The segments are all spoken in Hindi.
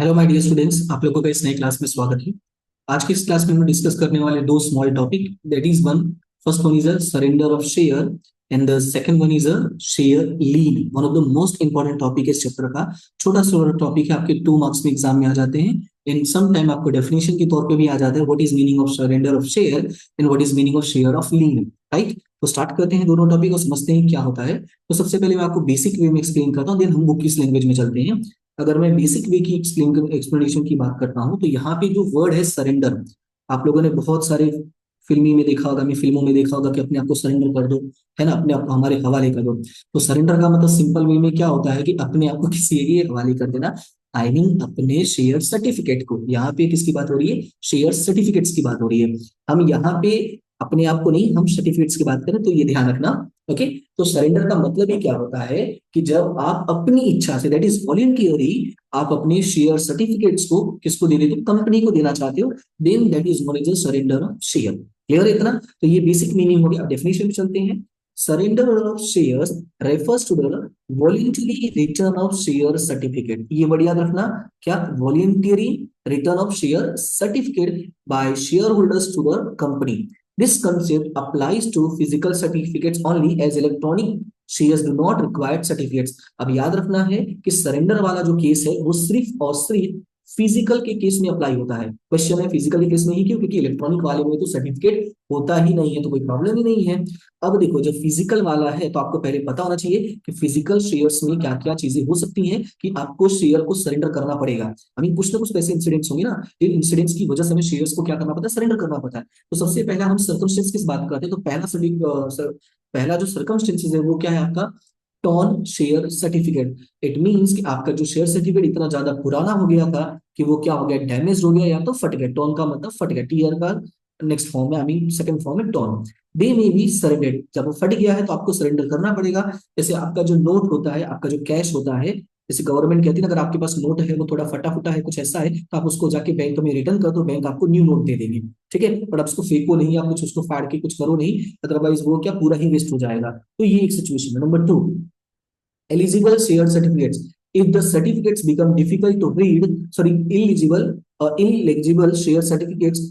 हेलो माय डियर स्टूडेंट्स, आप लोगों का इस नई क्लास में स्वागत है। आज की इस क्लास में हम डिस्कस करने वाले दो small topic, that is one, first one is a surrender of share and the second one is a share lean. One of the most important topic है इस चैप्टर का। छोटा सा टॉपिक है, आपके 2 मार्क्स में एग्जाम में आ जाते हैं। इन सम टाइम आपको डेफिनेशन के तौर पे भी आ जाता है, what is meaning of surrender of share and what is meaning of share of lean. Right, तो स्टार्ट करते हैं दोनों टॉपिक और समझते हैं क्या होता है। तो सबसे पहले मैं आपको बेसिक वे में एक्सप्लेन करता हूँ, देन हम बुक किस लैंग्वेज में चलते हैं। अगर मैं बेसिक वे की एक्सप्लेनेशन की बात करता हूँ, तो यहाँ पे जो वर्ड है सरेंडर, आप लोगों ने बहुत सारे फिल्मी में देखा होगा, मैं फिल्मों में देखा होगा कि अपने आप को सरेंडर कर दो, है ना, अपने आप को हमारे हवाले कर दो। तो सरेंडर का मतलब सिंपल वे में क्या होता है कि अपने आप को किसी के हवाले कर देना। आई मीन अपने शेयर सर्टिफिकेट को। यहाँ पे किसकी बात हो रही है? शेयर सर्टिफिकेट्स की बात हो रही है। हम यहाँ पे अपने आप को नहीं, हम सर्टिफिकेट्स की बात करें, तो ये ध्यान रखना। ओके, तो सरेंडर का मतलब ही क्या होता है कि जब आप अपनी इच्छा से, दैट इज वॉलंटियरली, आप अपने शेयर सर्टिफिकेट्स को किसको दे देते हो? कंपनी को देना चाहते हो, then that is known as surrender of share. Clear है इतना? तो ये बेसिक मीनिंग हो गया। डेफिनेशन पे चलते हैं। Surrender of shares refers to the voluntary return of share certificate. ये वर्ड याद रखना। क्या? Voluntary return of share certificate by share holders to the company. This concept applies to physical certificates only as electronic shares do not require certificates। अब याद रखना है कि सरेंडर वाला जो केस है वो सिर्फ और सिर्फ फिजिकल के केस में अप्लाई होता है। क्वेश्चन है फिजिकल के केस में ही क्यों? क्योंकि इलेक्ट्रॉनिक वाले में तो सर्टिफिकेट होता ही नहीं है, तो कोई प्रॉब्लम ही नहीं है। अब देखो, जब फिजिकल वाला है तो आपको पहले पता होना चाहिए कि फिजिकल शेयर्स में क्या क्या चीजें हो सकती हैं कि आपको शेयर को सरेंडर करना पड़ेगा। हमें कुछ ना कुछ ऐसे इंसिडेंट्स होंगे ना, इन इंसिडेंट्स की वजह से हमें शेयर्स को क्या करना पड़ता है? सरेंडर करना पड़ता है। तो सबसे पहला हम सर्कमस्टेंस की बात करते हैं, तो पहला जो सर्कमस्टेंसेस है वो क्या है आपका? Torn share certificate. It means कि आपका जो शेयर सर्टिफिकेट इतना ज्यादा पुराना हो गया था कि वो क्या हो गया? डैमेज हो गया या तो फट गया। टॉन का मतलब फट गया, टीयर का नेक्स्ट फॉर्म है, आई मीन सेकंड फॉर्म है torn. They may be surrendered. जब वो फट गया है तो आपको सरेंडर करना पड़ेगा। जैसे आपका जो नोट होता है, आपका जो कैश होता है, जैसे गवर्नमेंट कहती है ना, अगर आपके पास नोट है वो थोड़ा फटा फुटा है, कुछ ऐसा है, तो आप उसको जाके बैंक में रिटर्न कर दो, बैंक आपको न्यू नोट दे देंगे। ठीक है, बट आप उसको फेंको नहीं, आप कुछ उसको फाड़ के कुछ करो नहीं, अदरवाइज वो क्या पूरा ही वेस्ट हो जाएगा। तो ये एक सिचुएशन है। Number two, eligible share certificates. If the certificates become difficult to read, sorry, illegible share certificates।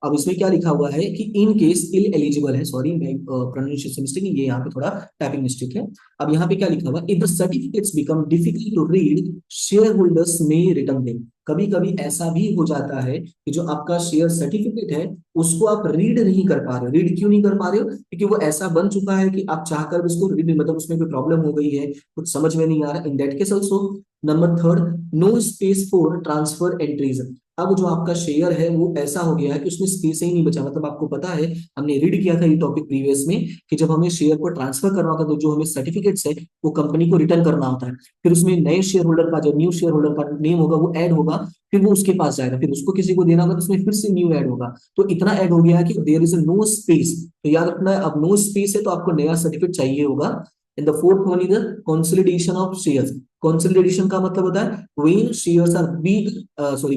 अब इसमें क्या लिखा हुआ है कि इन केस इल एलिजिबल है, सॉरी मैं प्रोनाउंसिएशन मिस्टेक है, ये यहाँ पे थोड़ा टाइपिंग मिस्टेक है। अब यहाँ पे क्या लिखा हुआ है? If the certificates become difficult to read, share holders may return them. कभी कभी ऐसा भी हो जाता है कि जो आपका शेयर सर्टिफिकेट है उसको आप रीड नहीं कर पा रहे हो। रीड क्यों नहीं कर पा रहे हो? क्योंकि वो ऐसा बन चुका है कि आप चाहकर भी उसको रीड, मतलब उसमें कोई प्रॉब्लम हो गई है, कुछ समझ में नहीं आ रहा। In that case also. Number third, no space for transfer entries. अब जो आपका शेयर है वो ऐसा हो गया है कि उसमें स्पेस ही नहीं बचा। मतलब आपको पता है, हमने रीड किया था ये टॉपिक प्रीवियस में, कि जब हमें शेयर को ट्रांसफर करना होता है तो जो हमें सर्टिफिकेट्स है वो कंपनी को रिटर्न करना होता है। फिर उसमें नए शेयर होल्डर का, जो न्यू शेयर होल्डर का नेम होगा वो ऐड होगा, फिर वो उसके पास जाएगा, फिर उसको किसी को देना होगा, तो उसमें फिर से न्यू ऐड होगा। तो इतना ऐड हो गया है कि देयर इज नो स्पेस। तो याद रखना है, अब नो स्पेस है तो आपको नया सर्टिफिकेट चाहिए होगा। And the fourth one is the consolidation of shares. Consolidation का मतलब होता है when shares are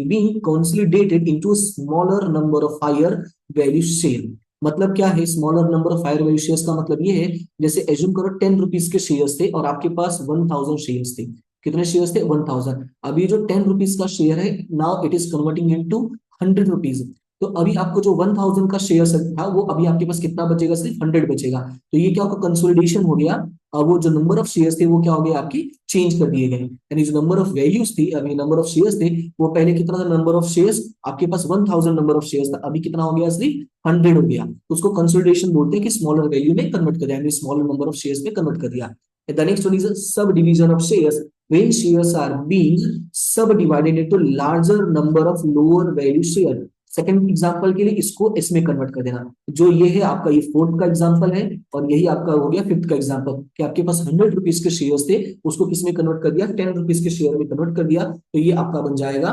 being consolidated into smaller number of higher value share। मतलब क्या है smaller number of higher value shares का? मतलब ये है, जैसे एज्यूम करो 10 रुपीज के शेयर्स थे और आपके पास 1000 शेयर्स थे। कितने शेयर्स थे? 1000। अभी जो 10 रुपीज का शेयर है, now it is converting into 100 rupees. तो अभी आपको जो 1000 का शेयर था वो अभी आपके पास कितना बचेगा? सिर्फ 100 बचेगा। तो ये क्या होगा? कंसोलिडेशन हो गया। अब वो जो नंबर ऑफ शेयर्स थे वो क्या हो गए? आपकी चेंज कर दिए गए। यानी जो नंबर ऑफ वैल्यूज थी, अभी नंबर ऑफ शेयर्स थे, वो पहले कितना था? नंबर ऑफ शेयर्स आपके पास 1000 नंबर ऑफ शेयर्स था, अभी कितना हो गया? सिर्फ 100 हो गया। तो उसको कंसोलिडेशन बोलते हैं कि स्मॉलर वैल्यू में कन्वर्ट कर दिया, यानी स्मॉलर नंबर ऑफ शेयर्स में कन्वर्ट कर दिया। The next one is sub division of shares when shares are being subdivided into larger number of lower value share। Second example के लिए इसको इसमें कन्वर्ट कर देना। जो ये है आपका, ये फोर्थ का एग्जांपल है, और यही आपका हो गया फिफ्थ का एग्जांपल, कि आपके पास 100 रुपीज के शेयर्स थे, उसको किसमें कन्वर्ट कर दिया? 10 रुपीज के शेयर में कन्वर्ट कर दिया। तो ये आपका बन जाएगा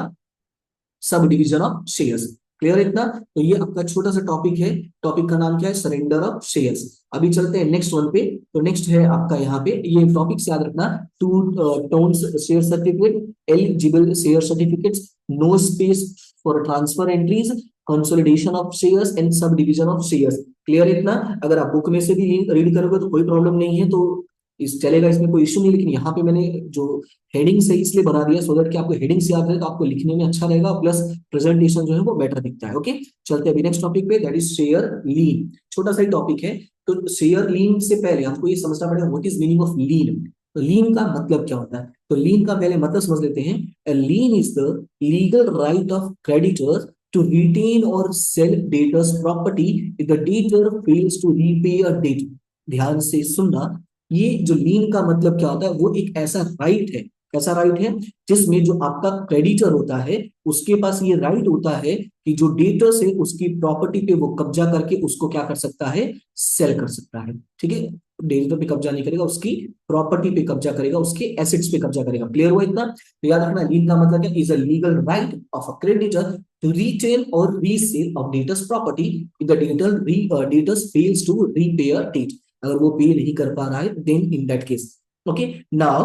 sub division of shares. Clear है इतना? तो ये आपका छोटा सा टॉपिक है। टॉपिक का नाम क्या है? Surrender of shares. अभी चलते हैं नेक्स्ट वन पे। तो नेक्स्ट है आपका यहाँ पे, ये टॉपिक से याद रखना, two torns share certificate, illegible share certificates, no space for transfer entries, consolidation of shares and subdivision of shares. Clear है इतना? अगर आप बुक में से भी रीड करोगे तो कोई प्रॉब्लम नहीं है। तो इस चलेगा, इसमें कोई इश्यू नहीं। लेकिन यहाँ पे मैंने जो हेडिंग से इसलिए बना दिया सो दैट कि आपको हेडिंग से याद रहे, तो आपको लिखने में अच्छा रहेगा, प्लस प्रेजेंटेशन जो है वो बेटर दिखता है। ओके, चलते हैं अभी नेक्स्ट टॉपिक पे, दैट इज शेयर लीन। छोटा सा ही टॉपिक है। तो शेयर लीन से पहले हमको ये समझना पड़ेगा व्हाट इज मीनिंग ऑफ लीन। तो लीन का मतलब क्या होता है, तो लीन का पहले मतलब समझ लेते हैं। Lien is the legal right of creditors to retain or sell debtor's property if the debtor fails to repay a debt। ध्यान से सुनना, ये जो लीन का मतलब क्या होता है, वो एक ऐसा राइट है, ऐसा राइट है जिसमें जो आपका क्रेडिटर होता है उसके पास ये राइट होता है कि जो डेटर्स है उसकी प्रॉपर्टी पे वो कब्जा करके उसको क्या कर सकता है, सेल कर सकता है। ठीक है, डेटर पे कब्जा नहीं करेगा, उसकी प्रॉपर्टी पे कब्जा करेगा, उसके एसेट्स पे कब्जा करेगा। क्लियर हुआ इतना? तो याद रखना, लीन का मतलब क्या, is a legal right of a creditor to retain or resale of debtor's property if the debtors fails to repay a debt। अगर वो पे नहीं कर पा रहा है then in that case, okay, now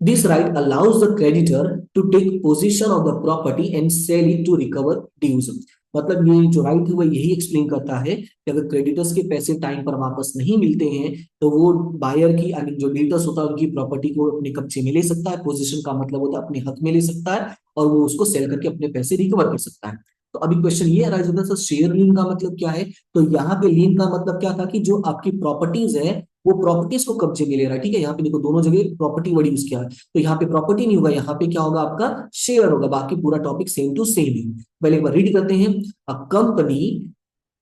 this right allows the creditor to take possession of the property and sell it to recover dues। मतलब ये जो राइट है वो यही एक्सप्लेन करता है कि अगर क्रेडिटर्स के पैसे टाइम पर वापस नहीं मिलते हैं तो वो बायर की, जो डेटर्स होता है उनकी प्रॉपर्टी को अपने कब्जे में ले सकता है। पोजीशन का मतलब होता है अपने हक में ले सकता है और वो उसको सेल करके अपने पैसे रिकवर कर सकता है। तो अभी क्वेश्चन ये अराइज होता है सर शेयर लीन का मतलब क्या है। तो यहाँ पे लीन का मतलब क्या था कि जो आपकी प्रॉपर्टीज है वो प्रॉपर्टीज को कब्जे में ले रहा है। ठीक है, यहाँ पे देखो दोनों जगह प्रॉपर्टी वर्ड यूज किया है, तो यहाँ पे प्रॉपर्टी नहीं होगा, यहाँ पे क्या होगा आपका शेयर होगा। बाकी पूरा टॉपिक सेम टू सेम है। पहले एक बार रीड करते हैं। A company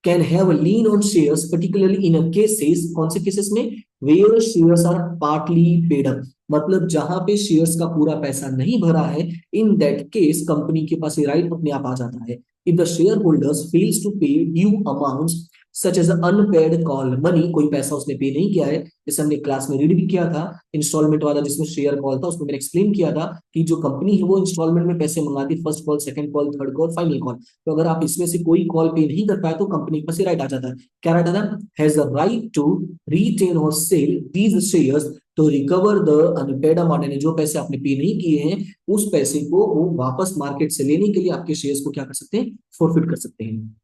can have a lien on shares particularly in a cases, कौन से केसेस में, where shares are partly paid up. मतलब जहां पे शेयर्स का पूरा पैसा नहीं भरा है, इन दैट केस कंपनी के पास ये राइट अपने आप आ जाता है। If the share holders fails to pay due amounts such as unpaid call money, कोई पैसा उसने पे नहीं किया है, जैसे हमने क्लास में रीड भी किया था इंस्टॉलमेंट वाला जिसमें शेयर कॉल था, उसमें मैंने एक्सप्लेन किया था कि जो कंपनी है वो इंस्टॉलमेंट में पैसे मंगाती, first call, second call, third call, final call. तो अगर आप इसमें से कोई कॉल पे नहीं कर पाए तो कंपनी के पास राइट आ जाता है। क्या राइट आता है, has the right to retain और sell these shares to recover the unpaid amount, यानी जो पैसे आपने पे नहीं किए हैं उस पैसे को वो वापस मार्केट से लेने के लिए आपके शेयर्स को क्या कर सकते हैं, फोरफिट कर सकते हैं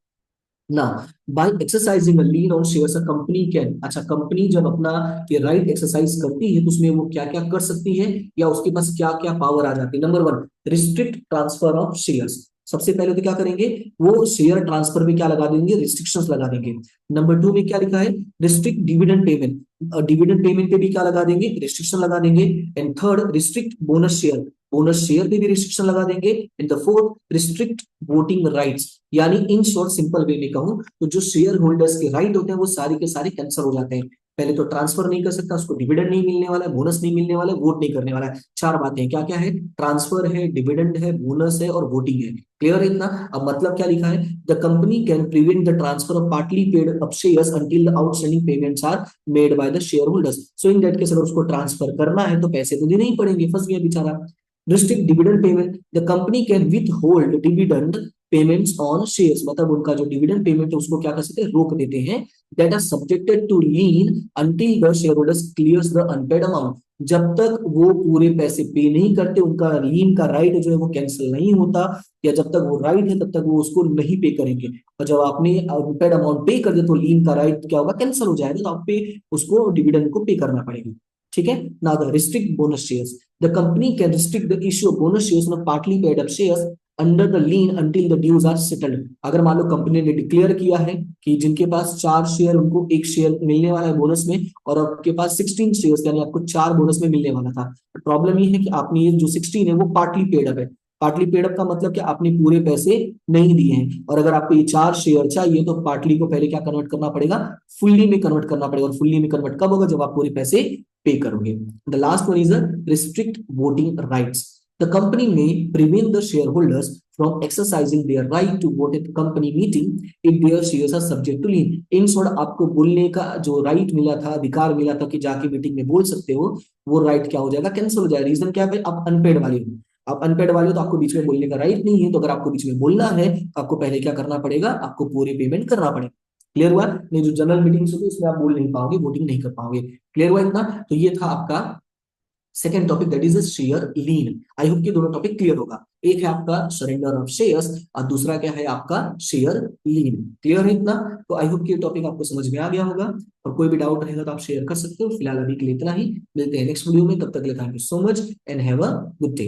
ना। By exercising a lien on shares a company can, अच्छा कंपनी जब अपना ये राइट एक्सरसाइज करती है तो उसमें वो क्या क्या कर सकती है या उसके पास क्या क्या पावर आ जाती है। Number one, restrict transfer of shares. सबसे पहले तो क्या करेंगे, वो शेयर ट्रांसफर में क्या लगा देंगे, रिस्ट्रिक्शंस लगा देंगे। नंबर टू में क्या लिखा है, restrict dividend payment, dividend payment पे भी क्या लगा देंगे, रिस्ट्रिक्शन लगा देंगे। And third, restrict bonus share, bonus share पे भी रिस्ट्रिक्शन लगा देंगे। And the fourth, restrict voting rights, यानी इन शॉर्ट सिंपल वे में कहूं तो जो शेयर होल्डर्स के राइट होते हैं वो सारे के सारे कैंसिल हो जाते हैं। पहले तो ट्रांसफर नहीं कर सकता, उसको डिविडेंड नहीं मिलने वाला है, बोनस नहीं मिलने वाला है, वोट नहीं करने वाला है। चार बातें क्या क्या है, ट्रांसफर है, डिविडेंड है, बोनस है और वोटिंग है। क्लियर है इतना? अब मतलब क्या लिखा है, the company can prevent the transfer of partly paid up shares until the outstanding payments are made by the share holders. So in that case अगर उसको ट्रांसफर करना है तो पैसे तो देने ही पड़ेंगे, फंस गया बेचारा। Restrict dividend payment, the company can with hold dividend payments on shares, मतलब उनका जो डिविडेंड पेमेंट है उसको क्या कर सकते हैं, रोक देते हैं। That are subjected to lien until the share holders clears the unpaid amount, जब तक वो पूरे पैसे पे नहीं करते उनका लीन का राइट जो है वो कैंसिल नहीं होता, या जब तक वो राइट है तब तक वो उसको नहीं पे करेंगे। और जब आपने अनपेड अमाउंट पे कर दिया तो लीन का राइट क्या होगा, कैंसिल हो जाएगा, तो आप पे उसको डिविडेंड को पे करना पड़ेगा। ठीक है, now the restrict bonus shares, the company can restrict the issue of bonus shares on partly paid up shares under the lien until the dues are settled. अगर मान लो कंपनी ने डिक्लेयर किया है कि जिनके पास 4 शेयर उनको 1 शेयर मिलने वाला है बोनस में, और आपके पास 16 शेयर्स यानी आपको 4 बोनस में मिलने वाला था। प्रॉब्लम ये है कि आपने ये जो 16 है वो पार्टली पेड अप है। पार्टली पेड अप का मतलब कि आपने पूरे पैसे नहीं दिए हैं, और अगर आपको ये 4 शेयर चाहिए तो पार्टली को पहले क्या कन्वर्ट करना पड़ेगा, फुल्ली में कन्वर्ट करना पड़ेगा। और फुल्ली में कन्वर्ट कब होगा, जब आप पूरे पैसे पे करोगे। The last one is a restrict voting rights, the company may prevent the shareholders from exercising their right to vote at company meeting if their shares are subject to lien। In short आपको बोलने का जो राइट मिला था, अधिकार मिला था कि जाके मीटिंग में बोल सकते हो, वो राइट क्या हो जाएगा, कैंसिल हो जाएगा। रीजन क्या है, आप अनपेड वाले हो। आप अनपेड वाले हो तो आपको बीच में बोलने का राइट नहीं है, तो अगर आपको बीच में बोलना है तो आपको पहले क्या करना पड़ेगा, आपको पूरी पेमेंट करना पड़ेगा। क्लियर हुआ? नहीं, जो जनरल मीटिंग्स होती है उसमें आप बोल नहीं पाओगे, वोटिंग नहीं कर पाओगे। क्लियर हुआ इतना? तो ये था आपका second topic that is share lean. I hope कि दोनों टॉपिक क्लियर होगा। एक है आपका सरेंडर ऑफ शेयर्स और दूसरा क्या है आपका शेयर लीन। क्लियर है इतना? तो आई होप कि ये टॉपिक आपको समझ में आ गया होगा, और कोई भी डाउट रहेगा तो आप शेयर कर सकते हो। फिलहाल अभी के लिए इतना ही, मिलते हैं नेक्स्ट वीडियो में, तब तक के लिए thank you so much and have a good day.